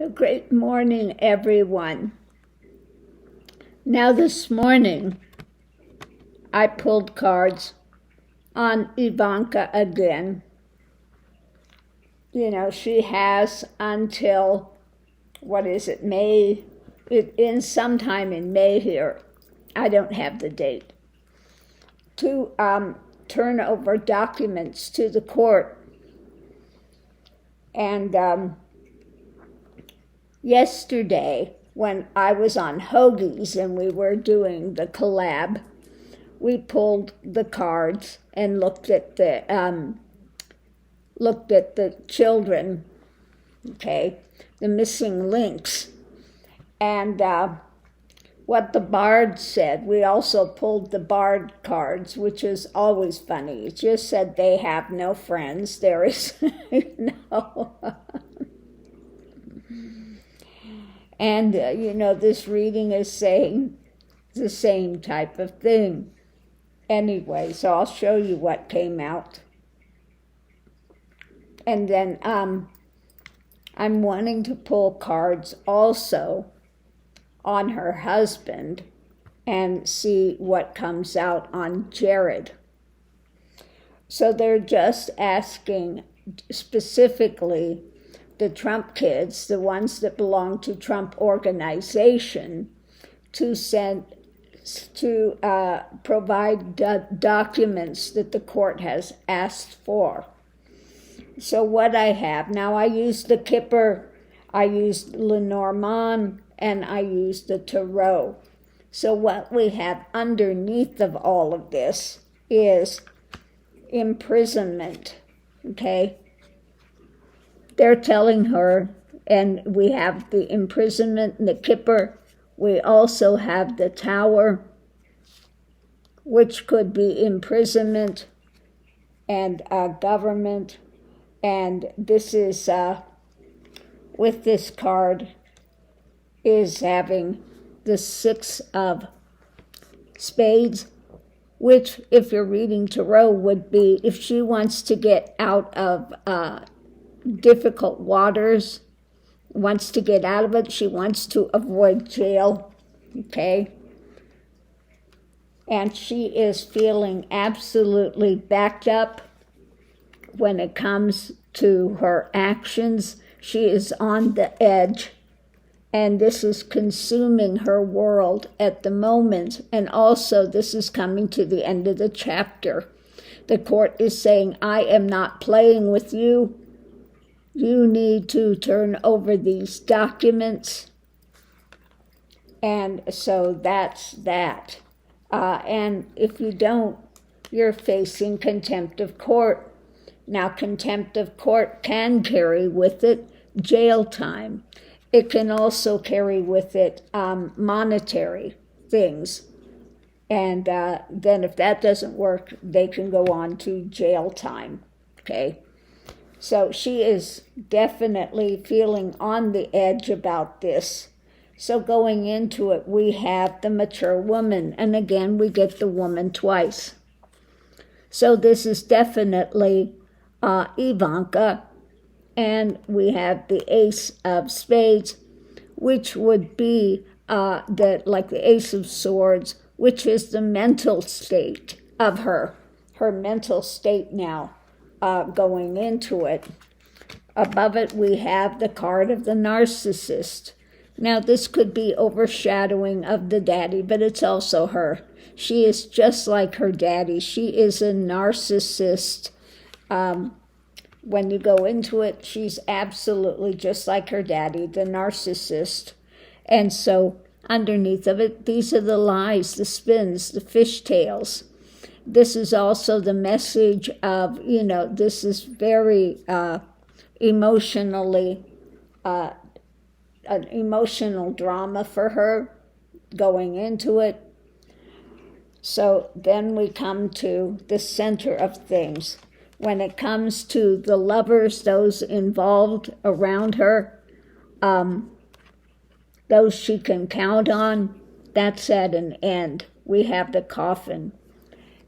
Great morning, everyone. Now this morning, I pulled cards on Ivanka again. You know, she has until, May? It ends sometime in May here. I don't have the date. To turn over documents to the court. And yesterday, when I was on Hoagie's and we were doing the collab, we pulled the cards and looked at the children, okay, the missing links, and what the bard said. We also pulled the bard cards, which is always funny. It just said they have no friends. There is no. And, this reading is saying the same type of thing. Anyway, so I'll show you what came out. And then I'm wanting to pull cards also on her husband and see what comes out on Jared. So they're just asking specifically the Trump kids, the ones that belong to Trump organization, to provide documents that the court has asked for. So what I have, now I used the Kipper, I used Lenormand, and I used the Tarot. So what we have underneath of all of this is imprisonment, okay? They're telling her, and we have the imprisonment and the Kipper. We also have the Tower, which could be imprisonment and government. And this is, with this card, is having the Six of Spades, which, if you're reading Tarot, would be if she wants to get out of difficult waters, wants to get out of it, she wants to avoid jail, okay? And she is feeling absolutely backed up when it comes to her actions. She is on the edge, and this is consuming her world at the moment. And also, this is coming to the end of the chapter. The court is saying, I am not playing with you. You need to turn over these documents. And so that's that. And if you don't, you're facing contempt of court. Now, contempt of court can carry with it jail time. It can also carry with it monetary things. And then if that doesn't work, they can go on to jail time, okay? So she is definitely feeling on the edge about this. So going into it, we have the mature woman. And again, we get the woman twice. So this is definitely Ivanka. And we have the Ace of Spades, which would be like the Ace of Swords, which is the mental state of her mental state now. Going into it. Above it, we have the card of the narcissist. Now, this could be overshadowing of the daddy, but it's also her. She is just like her daddy. She is a narcissist. When you go into it, she's absolutely just like her daddy, the narcissist. And so, underneath of it, these are the lies, the spins, the fishtails. This is also the message of, this is very emotionally, an emotional drama for her going into it. So then we come to the center of things. When it comes to the lovers, those involved around her, those she can count on, that's at an end. We have the coffin.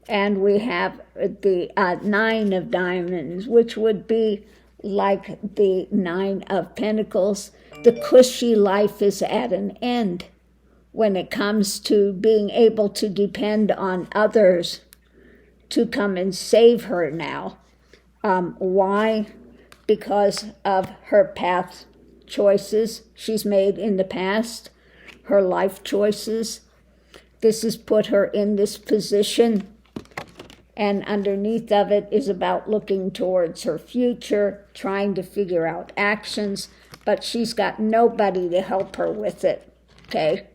And we have the Nine of Diamonds, which would be like the Nine of Pentacles. the cushy life is at an end when it comes to being able to depend on others to come and save her now. Why? Because of her path choices she's made in the past, her life choices. This has put her in this position, and underneath of it is about looking towards her future, trying to figure out actions, but she's got nobody to help her with it, okay?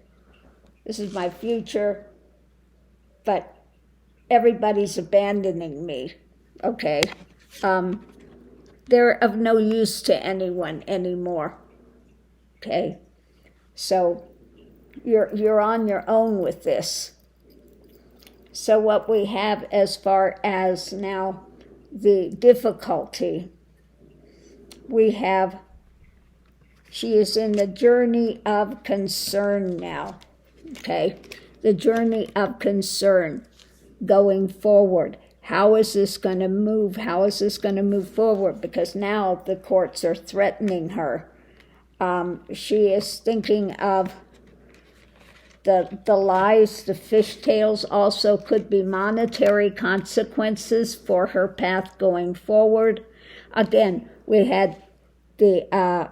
This is my future, but everybody's abandoning me, okay? They're of no use to anyone anymore, okay? So you're on your own with this. So what we have as far as now the difficulty, we have, she is in the journey of concern now, okay? The journey of concern going forward. How is this going to move? How is this going to move forward? Because now the courts are threatening her. She is thinking of the lies, the fishtails also could be monetary consequences for her path going forward. Again, we had the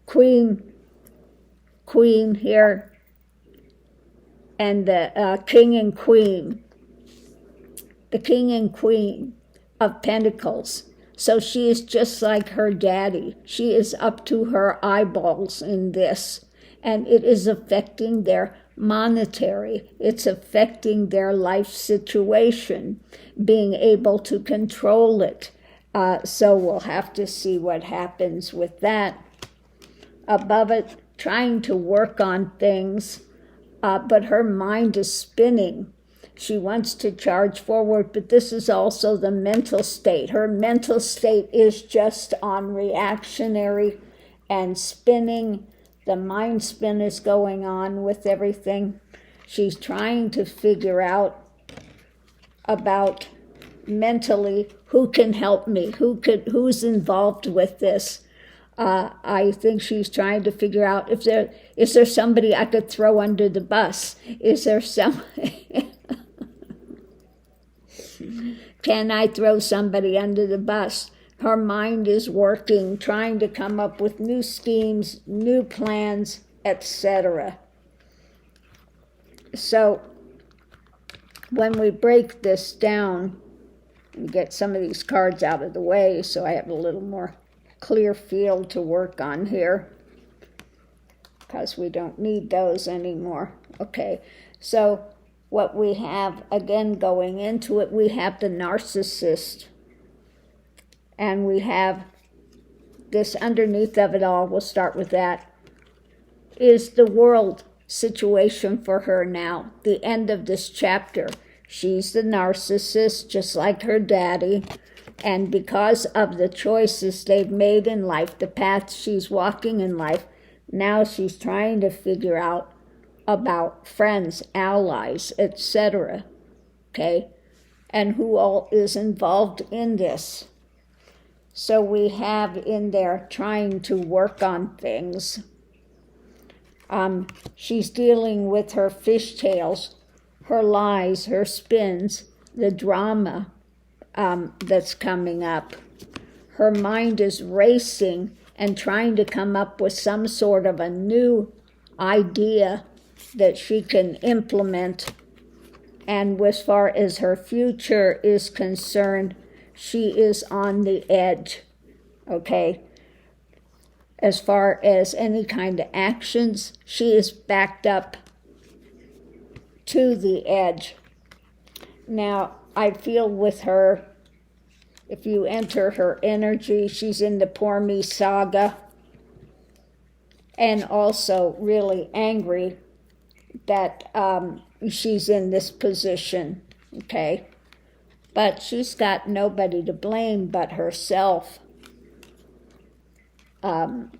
queen here and the king and queen. The king and queen of pentacles. So she is just like her daddy. She is up to her eyeballs in this. And it is affecting their monetary. It's affecting their life situation, being able to control it. So we'll have to see what happens with that. Above it, trying to work on things, but her mind is spinning. She wants to charge forward, but this is also the mental state. Her mental state is just on reactionary and spinning. The mind spin is going on with everything. She's trying to figure out about mentally who can help me, who's involved with this. I think she's trying to figure out is there somebody I could throw under the bus? Is there somebody? Can I throw somebody under the bus? Her mind is working, trying to come up with new schemes, new plans, etc. So when we break this down, and get some of these cards out of the way so I have a little more clear field to work on here, because we don't need those anymore. Okay, so what we have, again, going into it, we have the narcissist. And we have this underneath of it all, we'll start with that, is the world situation for her now, the end of this chapter. She's the narcissist, just like her daddy. And because of the choices they've made in life, the path she's walking in life, now she's trying to figure out about friends, allies, etc. Okay? And who all is involved in this. So we have in there trying to work on things. She's dealing with her fishtails, her lies, her spins, the drama that's coming up. Her mind is racing and trying to come up with some sort of a new idea that she can implement. And as far as her future is concerned, she is on the edge, okay? As far as any kind of actions, she is backed up to the edge. Now, I feel with her, if you enter her energy, she's in the poor me saga, and also really angry that she's in this position, okay? But she's got nobody to blame but herself. When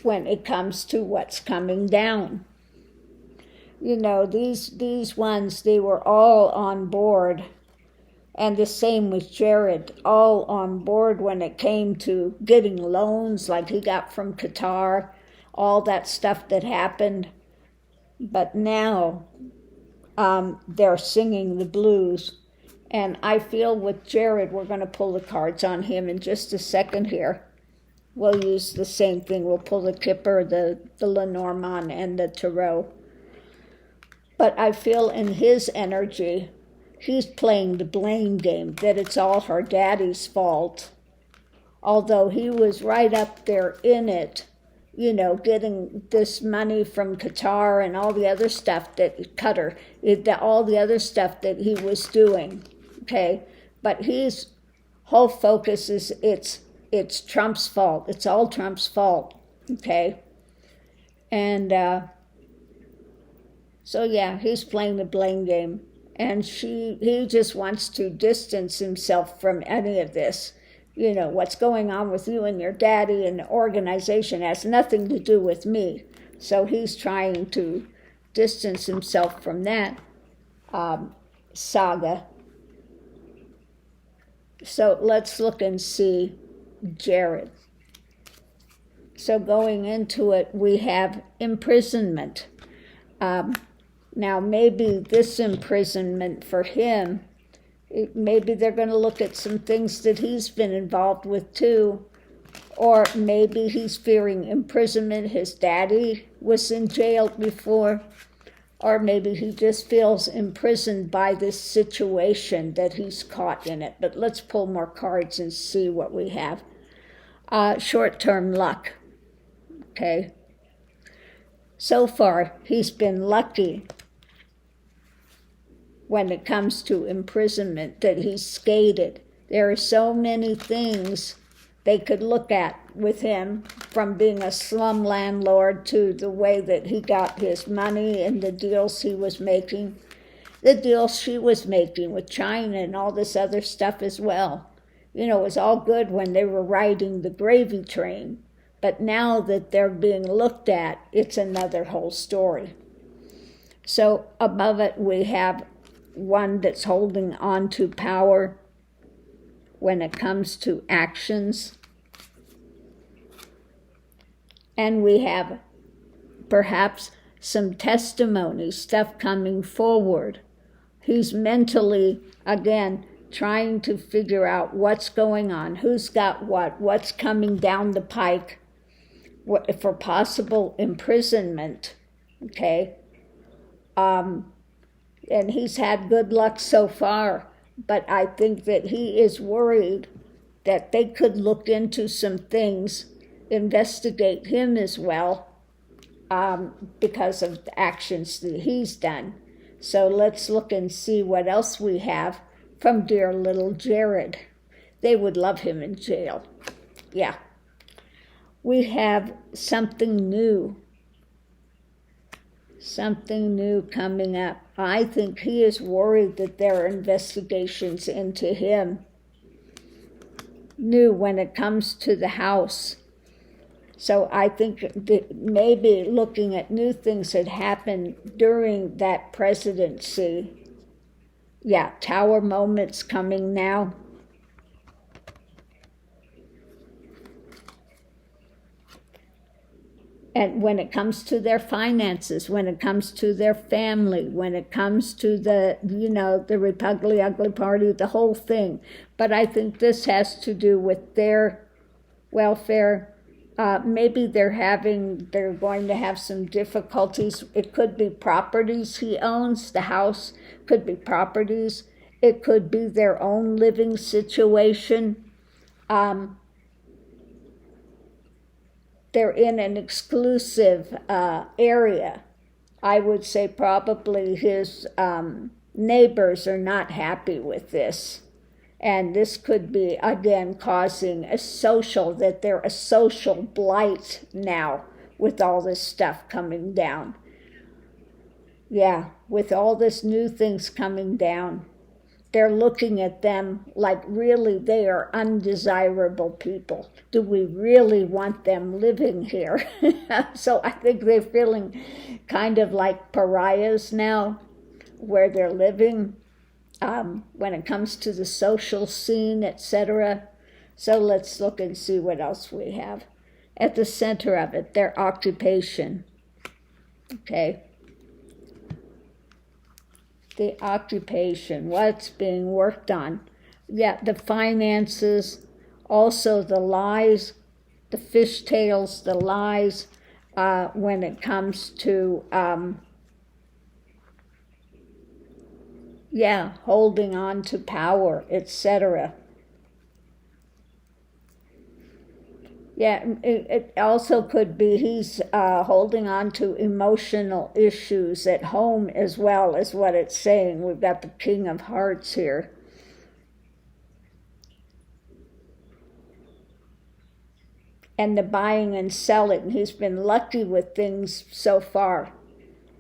it comes to what's coming down. These ones, they were all on board And the same with Jared, all on board when it came to getting loans like he got from Qatar, all that stuff that happened. But now they're singing the blues. And I feel with Jared, we're going to pull the cards on him in just a second here. We'll use the same thing. We'll pull the Kipper, the Lenormand, and the Tarot. But I feel in his energy, he's playing the blame game, that it's all her daddy's fault. Although he was right up there in it, you know, getting this money from Qatar and all the other stuff that Qatar, all the other stuff that he was doing, okay? But his whole focus is it's Trump's fault. It's all Trump's fault, okay? And so yeah, he's playing the blame game. And he just wants to distance himself from any of this. You know, what's going on with you and your daddy and the organization has nothing to do with me. So he's trying to distance himself from that saga. So let's look and see Jared. So going into it, we have imprisonment. Now, maybe this imprisonment for him, maybe they're going to look at some things that he's been involved with too. Or maybe he's fearing imprisonment. His daddy was in jail before. Or maybe he just feels imprisoned by this situation that he's caught in it. But let's pull more cards and see what we have. Short-term luck. Okay. So far, he's been lucky when it comes to imprisonment, that he's skated. There are so many things they could look at with him, from being a slum landlord to the way that he got his money and the deals he was making, the deals she was making with China and all this other stuff as well. You know, it was all good when they were riding the gravy train, but now that they're being looked at, it's another whole story. So above it, we have one that's holding on to power when it comes to actions. And we have perhaps some testimony, stuff coming forward. He's mentally, again, trying to figure out what's going on, who's got what's coming down the pike, what for possible imprisonment, okay? And he's had good luck so far, but I think that he is worried that they could look into some things, investigate him as well, because of the actions that he's done. So let's look and see what else we have from dear little Jared. They would love him in jail. Yeah. We have something new. Something new coming up. I think he is worried that there are investigations into him. New when it comes to the house. So I think that maybe looking at new things that happened during that presidency. Yeah, tower moments coming now. And when it comes to their finances, when it comes to their family, when it comes to the, you know, the Republican Ugly Party, the whole thing. But I think this has to do with their welfare. Maybe they're going to have some difficulties. It could be properties he owns. The house could be properties. It could be their own living situation. They're in an exclusive area. I would say probably his neighbors are not happy with this. And this could be, again, causing that they're a social blight now with all this stuff coming down. Yeah, with all this new things coming down. They're looking at them like really they are undesirable people. Do we really want them living here? So I think they're feeling kind of like pariahs now where they're living. when it comes to the social scene, etc. So let's look and see what else we have. At the center of it, their occupation. Okay. The occupation, what's being worked on. Yeah, the finances, also the lies, the fishtails, the lies, when it comes to, holding on to power, etc. Yeah, it also could be he's holding on to emotional issues at home as well, is what it's saying. We've got the King of Hearts here. And the buying and selling. He's been lucky with things so far.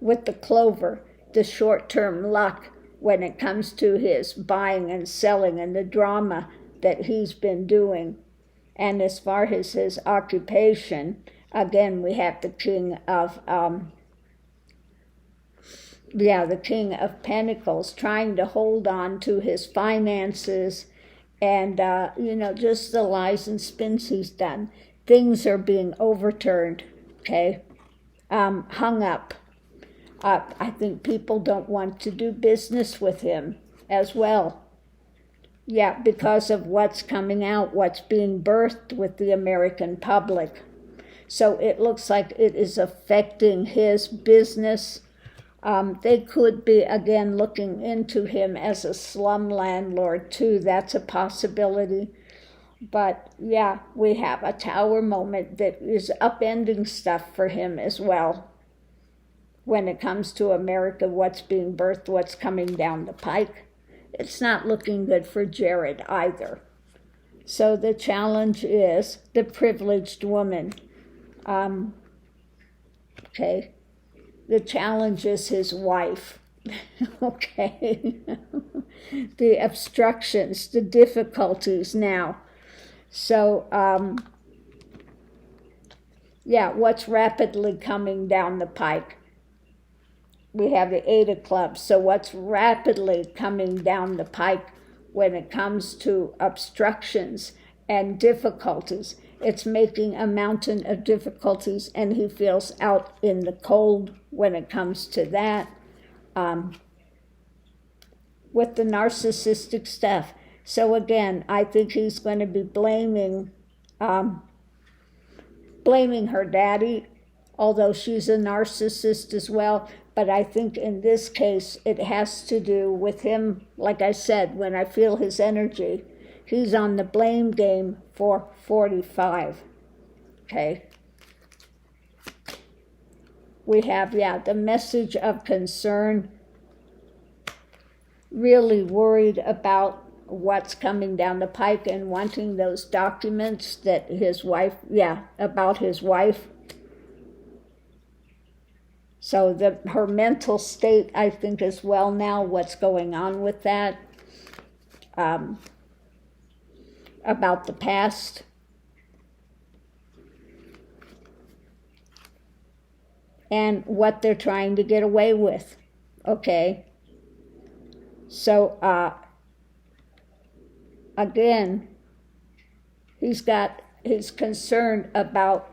With the clover, the short-term luck when it comes to his buying and selling and the drama that he's been doing. And as far as his occupation, again, we have the King of, the King of Pentacles, trying to hold on to his finances and, just the lies and spins he's done. Things are being overturned, okay, hung up. I think people don't want to do business with him as well. Yeah, because of what's coming out, what's being birthed with the American public. So it looks like it is affecting his business. They could be, again, looking into him as a slum landlord, too. That's a possibility. But, yeah, we have a tower moment that is upending stuff for him as well. When it comes to America, what's being birthed, what's coming down the pike. It's not looking good for Jared either. So the challenge is the privileged woman. Okay. The challenge is his wife. Okay. The obstructions, the difficulties now. So, what's rapidly coming down the pike? We have the Eight of Clubs. So what's rapidly coming down the pike when it comes to obstructions and difficulties? It's making a mountain of difficulties, and he feels out in the cold when it comes to that. With the narcissistic stuff. So again, I think he's going to be blaming her daddy, although she's a narcissist as well. But I think in this case, it has to do with him. Like I said, when I feel his energy, he's on the blame game for 45. Okay. We have, the message of concern. Really worried about what's coming down the pike and wanting those documents that his wife, about his wife. So her mental state, I think, as well now, what's going on with that, about the past. And what they're trying to get away with, okay? So, again, he's concerned about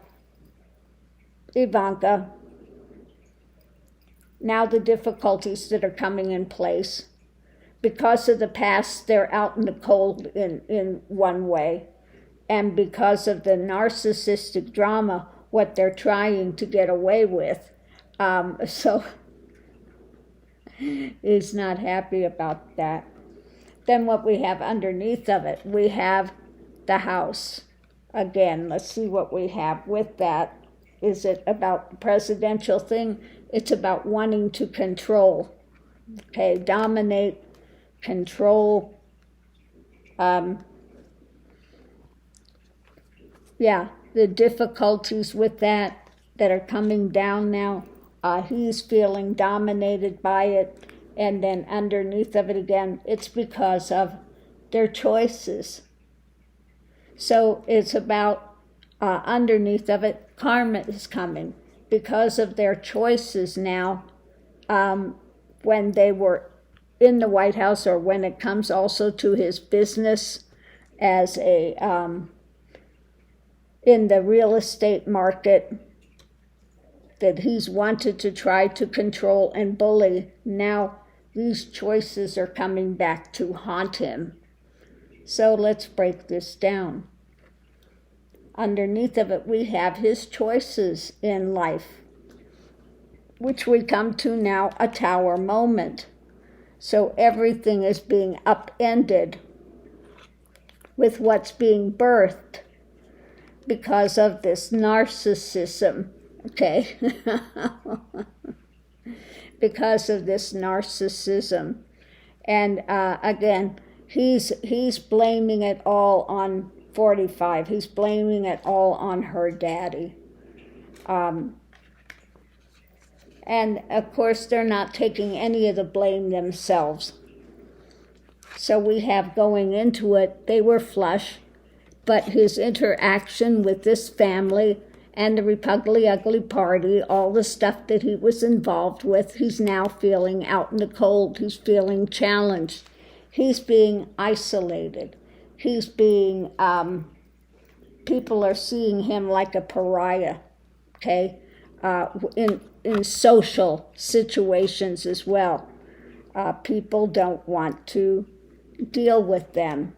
Ivanka. Now the difficulties that are coming in place. Because of the past, they're out in the cold in one way. And because of the narcissistic drama, what they're trying to get away with. So he's not happy about that. Then what we have underneath of it, we have the house. Again, let's see what we have with that. Is it about the presidential thing? It's about wanting to control, okay, dominate, control. The difficulties with that are coming down now. He's feeling dominated by it. And then underneath of it again, it's because of their choices. So it's about underneath of it, karma is coming. Because of their choices now, when they were in the White House, or when it comes also to his business as a in the real estate market, that he's wanted to try to control and bully. Now these choices are coming back to haunt him. So let's break this down. Underneath of it, we have his choices in life, which we come to now a tower moment. So everything is being upended with what's being birthed because of this narcissism, okay? Because of this narcissism. And again, he's blaming it all on 45. He's blaming it all on her daddy. And of course, they're not taking any of the blame themselves. So we have going into it, they were flush, but his interaction with this family and the Repugly Ugly Party, all the stuff that he was involved with, he's now feeling out in the cold. He's feeling challenged. He's being isolated. He's being, people are seeing him like a pariah, okay, in social situations as well. People don't want to deal with them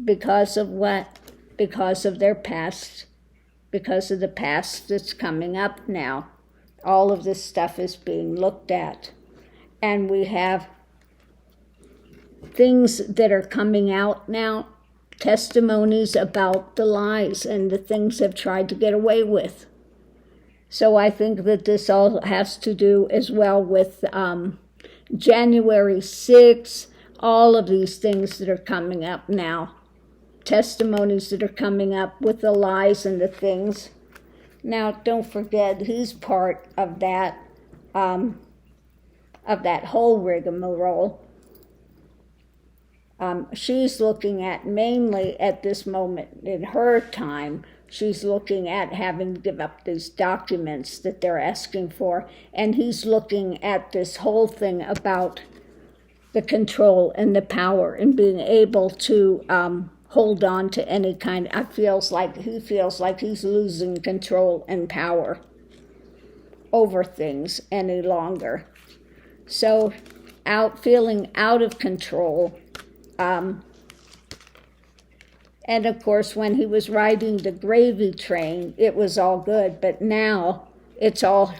because of what? Because of their past, because of the past that's coming up now. All of this stuff is being looked at. And we have things that are coming out now, testimonies about the lies and the things they've tried to get away with. So I think that this all has to do as well with January 6th, all of these things that are coming up now, testimonies that are coming up with the lies and the things. Now, don't forget, he's part of that whole rigmarole. She's looking at mainly at this moment in her time, she's looking at having to give up these documents that they're asking for, and he's looking at this whole thing about the control and the power and being able to hold on to any kind. He feels like he's losing control and power over things any longer. So feeling out of control. And of course, when he was riding the gravy train, it was all good, but now it's all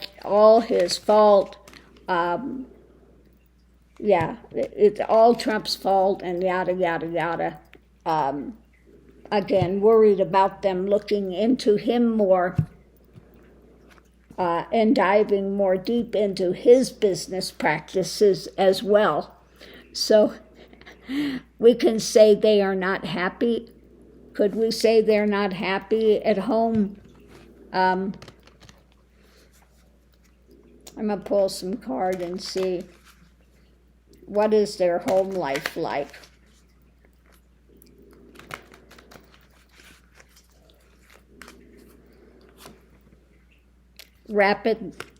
his fault. It's all Trump's fault, and yada, yada, yada. Again, worried about them looking into him more and diving more deep into his business practices as well. So we can say they are not happy. Could we say they're not happy at home? I'm going to pull some card and see what is their home life like.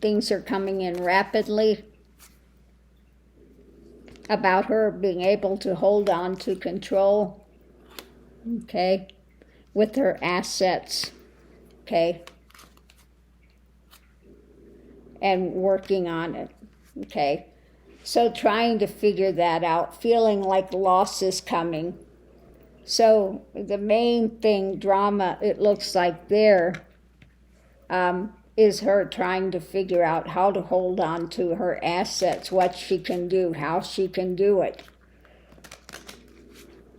Things are coming in rapidly about her being able to hold on to control, okay, with her assets, okay, and working on it, okay. So trying to figure that out, feeling like loss is coming. So the main thing, drama, it looks like there, is her trying to figure out how to hold on to her assets, what she can do, how she can do it.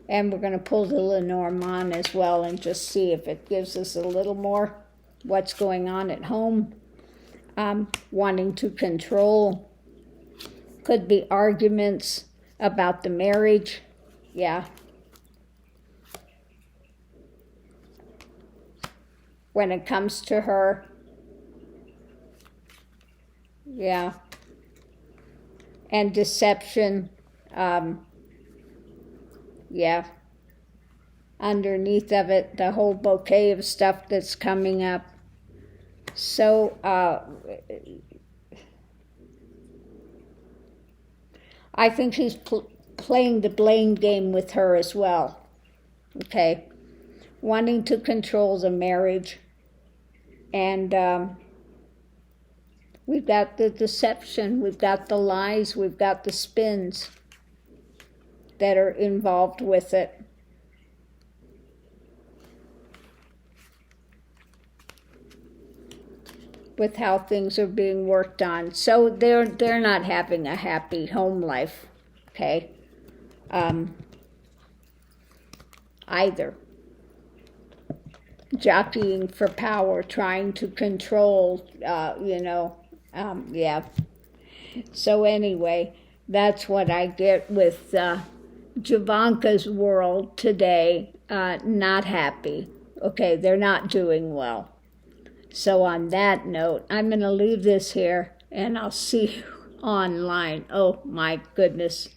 And we're going to pull the Lenormand as well and just see if it gives us a little more what's going on at home. Wanting to control. Could be arguments about the marriage. Yeah. When it comes to her. Yeah. And deception. Yeah. Underneath of it, the whole bouquet of stuff that's coming up. So, I think he's playing the blame game with her as well. Okay? Wanting to control the marriage. And we've got the deception, we've got the lies, we've got the spins that are involved with it. With how things are being worked on. So they're not having a happy home life, okay? Either. Jockeying for power, trying to control, yeah. So anyway, that's what I get with Ivanka's world today. Not happy. Okay, they're not doing well. So on that note, I'm going to leave this here, and I'll see you online. Oh, my goodness.